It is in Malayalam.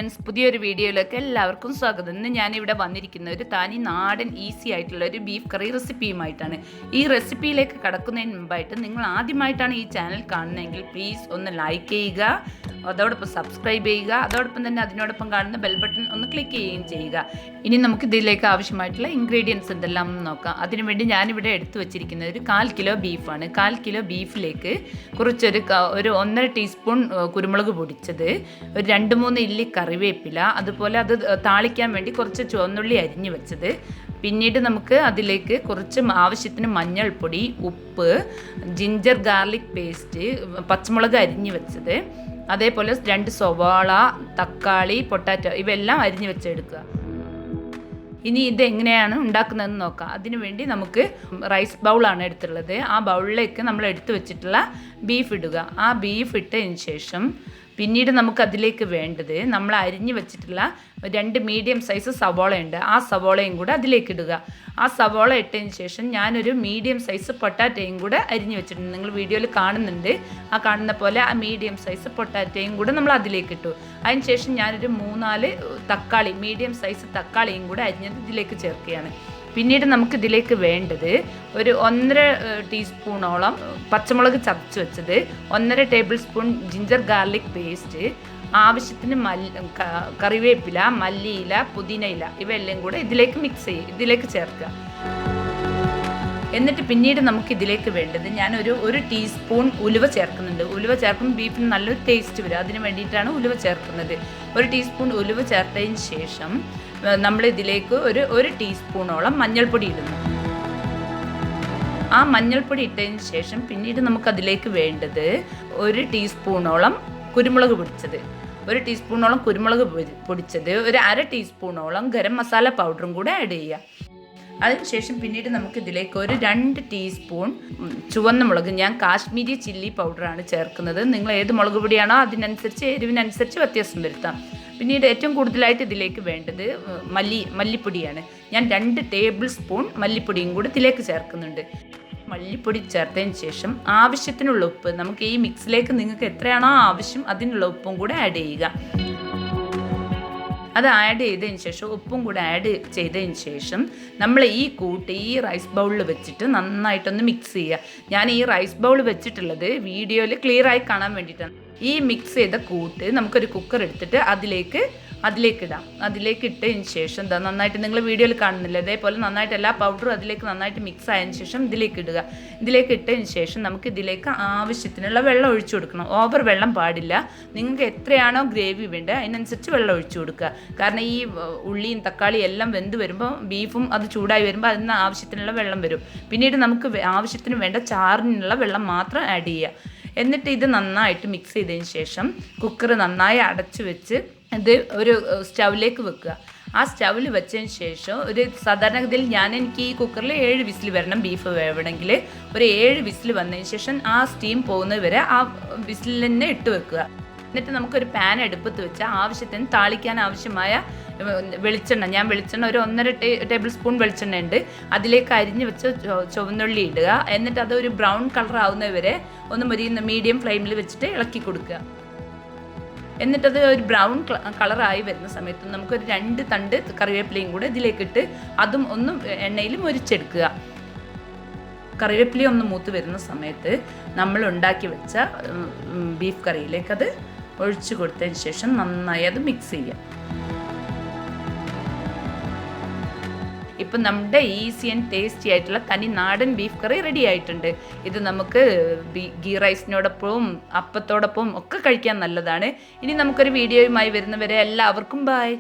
ഫ്രണ്ട്സ്, പുതിയൊരു വീഡിയോയിലേക്ക് എല്ലാവർക്കും സ്വാഗതം. ഇന്ന് ഞാനിവിടെ വന്നിരിക്കുന്ന ഒരു തനി നാടൻ ഈസി ആയിട്ടുള്ള ഒരു ബീഫ് കറി റെസിപ്പിയുമായിട്ടാണ്. ഈ റെസിപ്പിയിലേക്ക് കടക്കുന്നതിന് മുമ്പായിട്ട് നിങ്ങൾ ആദ്യമായിട്ടാണ് ഈ ചാനൽ കാണുന്നതെങ്കിൽ പ്ലീസ് ഒന്ന് ലൈക്ക് ചെയ്യുക, അതോടൊപ്പം സബ്സ്ക്രൈബ് ചെയ്യുക, അതോടൊപ്പം തന്നെ അതിനോടൊപ്പം കാണുന്ന ബെൽ ബട്ടൺ ഒന്ന് ക്ലിക്ക് ചെയ്യുകയും ചെയ്യുക. ഇനി നമുക്ക് ഇതിലേക്ക് ആവശ്യമായിട്ടുള്ള ഇൻഗ്രീഡിയൻസ് എന്തെല്ലാം നോക്കാം. അതിനുവേണ്ടി ഞാനിവിടെ എടുത്തു വെച്ചിരിക്കുന്നത് ഒരു 1/4 കിലോ ബീഫാണ്. 1/4 കിലോ ബീഫിലേക്ക് കുറച്ചൊരു 1.5 ടീസ്പൂൺ കുരുമുളക് പൊടിച്ചത്, ഒരു 2-3 ഇല്ലി കറിവേപ്പില, അതുപോലെ അത് താളിക്കാൻ വേണ്ടി കുറച്ച് ചുവന്നുള്ളി അരിഞ്ഞു വെച്ചത്. പിന്നീട് നമുക്ക് അതിലേക്ക് കുറച്ച് ആവശ്യത്തിന് മഞ്ഞൾപ്പൊടി, ഉപ്പ്, ജിഞ്ചർ ഗാർലിക് പേസ്റ്റ്, പച്ചമുളക് അരിഞ്ഞു വെച്ചത്, അതേപോലെ 2 സവാള, തക്കാളി, പൊട്ടാറ്റോ ഇവയെല്ലാം അരിഞ്ഞു വെച്ചെടുക്കുക. ഇനി ഇതെങ്ങനെയാണ് ഉണ്ടാക്കുന്നതെന്ന് നോക്കാം. അതിനുവേണ്ടി നമുക്ക് റൈസ് ബൗളാണ് എടുത്തുള്ളത്. ആ ബൗളിലേക്ക് നമ്മൾ എടുത്തു വെച്ചിട്ടുള്ള ബീഫ് ഇടുക. ആ ബീഫ് ഇട്ടതിന് ശേഷം പിന്നീട് നമുക്ക് അതിലേക്ക് വേണ്ടത് നമ്മൾ അരിഞ്ഞു വെച്ചിട്ടുള്ള 2 മീഡിയം സൈസ് സവോളയുണ്ട്. ആ സവോളയും കൂടെ അതിലേക്ക് ഇടുക. ആ സവോള ഇട്ടതിന് ശേഷം ഞാനൊരു മീഡിയം സൈസ് പൊട്ടാറ്റയും കൂടെ അരിഞ്ഞു വെച്ചിട്ടുണ്ട്. നിങ്ങൾ വീഡിയോയിൽ കാണുന്നുണ്ട്. ആ കാണുന്ന പോലെ ആ മീഡിയം സൈസ് പൊട്ടാറ്റയും കൂടെ നമ്മൾ അതിലേക്ക് ഇട്ടു. അതിന് ശേഷം ഞാനൊരു 3-4 തക്കാളി, മീഡിയം സൈസ് തക്കാളിയും കൂടെ അരിഞ്ഞത് ഇതിലേക്ക് ചേർക്കുകയാണ്. പിന്നീട് നമുക്ക് ഇതിലേക്ക് വേണ്ടത് ഒരു 1.5 ടീസ്പൂണോളം പച്ചമുളക് ചതച്ച് വെച്ചത്, 1.5 table spoon ginger garlic paste, ആവശ്യത്തിന് കറിവേപ്പില, മല്ലിയില, പുതിനയില ഇവയെല്ലാം കൂടെ ഇതിലേക്ക് ചേർക്കുക. എന്നിട്ട് പിന്നീട് നമുക്ക് ഇതിലേക്ക് വേണ്ടത് ഒരു ടീസ്പൂൺ ഉലുവ ചേർക്കുന്നുണ്ട്. ഉലുവ ചേർക്കുമ്പോൾ ബീഫിന് നല്ലൊരു ടേസ്റ്റ് വരും. അതിന് വേണ്ടിയിട്ടാണ് ഉലുവ ചേർക്കുന്നത്. 1 ടീസ്പൂൺ ഉലുവ ചേർത്തതിന് ശേഷം നമ്മൾ ഇതിലേക്ക് ഒരു ടീസ്പൂണോളം മഞ്ഞൾപ്പൊടി ഇടുന്നു. ആ മഞ്ഞൾപ്പൊടി ഇട്ടതിന് ശേഷം പിന്നീട് നമുക്കതിലേക്ക് വേണ്ടത് 1 ടീസ്പൂണോളം കുരുമുളക് പൊടിച്ചത്, 1 ടീസ്പൂണോളം കുരുമുളക് പൊടിച്ചത്, ഒരു 1/2 ടീസ്പൂണോളം ഗരം മസാല പൗഡറും കൂടെ ആഡ് ചെയ്യുക. അതിനുശേഷം പിന്നീട് നമുക്ക് ഇതിലേക്ക് ഒരു 2 ടീസ്പൂൺ ചുവന്ന മുളക്, ഞാൻ കാശ്മീരി ചില്ലി പൗഡറാണ് ചേർക്കുന്നത്. നിങ്ങൾ ഏത് മുളക് പൊടിയാണോ അതിനനുസരിച്ച് എരിവിനനുസരിച്ച് വ്യത്യാസം വരുത്താം. പിന്നീട് ഏറ്റവും കൂടുതലായിട്ട് ഇതിലേക്ക് വേണ്ടത് മല്ലിപ്പൊടിയാണ്. ഞാൻ 2 ടേബിൾ സ്പൂൺ മല്ലിപ്പൊടിയും കൂടി ഇതിലേക്ക് ചേർക്കുന്നുണ്ട്. മല്ലിപ്പൊടി ചേർത്തതിന് ശേഷം ആവശ്യത്തിനുള്ള ഉപ്പ്, നമുക്ക് ഈ മിക്സിലേക്ക് നിങ്ങൾക്ക് എത്രയാണോ ആവശ്യം അതിനുള്ള ഉപ്പും കൂടെ ആഡ് ചെയ്യുക. അത് ആഡ് ചെയ്തതിന് ശേഷം ഉപ്പും കൂടെ ആഡ് ചെയ്തതിന് ശേഷം നമ്മൾ ഈ റൈസ് ബൗളിൽ വെച്ചിട്ട് നന്നായിട്ടൊന്ന് മിക്സ് ചെയ്യുക. ഞാൻ ഈ റൈസ് ബൗൾ വെച്ചിട്ടുള്ളത് വീഡിയോയിൽ ക്ലിയറായി കാണാൻ വേണ്ടിയിട്ടാണ്. ഈ മിക്സ് ചെയ്ത കൂട്ട് നമുക്കൊരു കുക്കർ എടുത്തിട്ട് അതിലേക്ക് ഇടാം. അതിലേക്ക് ഇട്ടതിന് ശേഷം നന്നായിട്ട് നിങ്ങൾ വീഡിയോയിൽ കാണുന്നില്ല, അതേപോലെ നന്നായിട്ട് എല്ലാ പൗഡറും അതിലേക്ക് നന്നായിട്ട് മിക്സ് ആയതിനു ശേഷം ഇതിലേക്ക് ഇടുക. ഇതിലേക്ക് ഇട്ടതിന് ശേഷം നമുക്ക് ഇതിലേക്ക് ആവശ്യത്തിനുള്ള വെള്ളം ഒഴിച്ചു കൊടുക്കണം. ഓവർ വെള്ളം പാടില്ല. നിങ്ങൾക്ക് എത്രയാണോ ഗ്രേവി വേണ്ടത് അതിനനുസരിച്ച് വെള്ളം ഒഴിച്ചു കൊടുക്കുക. കാരണം ഈ ഉള്ളിയും തക്കാളിയും എല്ലാം വെന്ത് വരുമ്പോൾ ബീഫും അത് ചൂടായി വരുമ്പോൾ അതിന് ആവശ്യത്തിനുള്ള വെള്ളം വരും. പിന്നീട് നമുക്ക് ആവശ്യത്തിന് വേണ്ട ചാറിനുള്ള വെള്ളം മാത്രം ആഡ് ചെയ്യുക. എന്നിട്ട് ഇത് നന്നായിട്ട് മിക്സ് ചെയ്തതിന് ശേഷം കുക്കർ നന്നായി അടച്ചു വെച്ച് ഇത് ഒരു സ്റ്റൗവിലേക്ക് വെക്കുക. ആ സ്റ്റൗവിൽ വെച്ചതിന് ശേഷം സാധാരണഗതിയിൽ എനിക്ക് ഈ കുക്കറിൽ 7 വിസിൽ വരണം. ബീഫ് വേവണമെങ്കിൽ ഒരു 7 വിസിൽ വന്നതിന് ശേഷം ആ സ്റ്റീം പോകുന്നത് വരെ ആ വിസിലിൽ തന്നെ ഇട്ട് വെക്കുക. എന്നിട്ട് നമുക്കൊരു പാൻ അടുപ്പത്ത് വെച്ച് ആവശ്യത്തിന് താളിക്കാൻ ആവശ്യമായ വെളിച്ചെണ്ണ, ഞാൻ വെളിച്ചെണ്ണ ഒരു 1.5 ടേബിൾ സ്പൂൺ വെളിച്ചെണ്ണ ഉണ്ട്. അതിലേക്ക് അരിഞ്ഞ് വെച്ച് ചുവന്നുള്ളി ഇടുക. എന്നിട്ട് അത് ഒരു ബ്രൗൺ കളർ ആവുന്നത് വരെ ഒന്ന് മീഡിയം ഫ്ലെയിമിൽ വെച്ചിട്ട് ഇളക്കി കൊടുക്കുക. എന്നിട്ടത് ഒരു ബ്രൗൺ കളറായി വരുന്ന സമയത്ത് നമുക്കൊരു 2 തണ്ട് കറിവേപ്പിലയും കൂടെ ഇതിലേക്കിട്ട് അതും ഒന്ന് എണ്ണയിൽ മൊരിച്ചെടുക്കുക. കറിവേപ്പില ഒന്ന് മൂത്ത് വരുന്ന സമയത്ത് നമ്മൾ ഉണ്ടാക്കി വെച്ച ബീഫ് കറിയിലേക്ക് അത് ഒഴിച്ചു കൊടുത്തതിന് ശേഷം നന്നായി അത് മിക്സ് ചെയ്യുക. ഇപ്പം നമ്മുടെ ഈസി ആൻഡ് ടേസ്റ്റി ആയിട്ടുള്ള തനി നാടൻ ബീഫ് കറി റെഡി ആയിട്ടുണ്ട്. ഇത് നമുക്ക് ഗീ റൈസിനോടൊപ്പവും അപ്പത്തോടൊപ്പവും ഒക്കെ കഴിക്കാൻ നല്ലതാണ്. ഇനി നമുക്കൊരു വീഡിയോയുമായി വരുന്നവരെ എല്ലാവർക്കും ബൈ.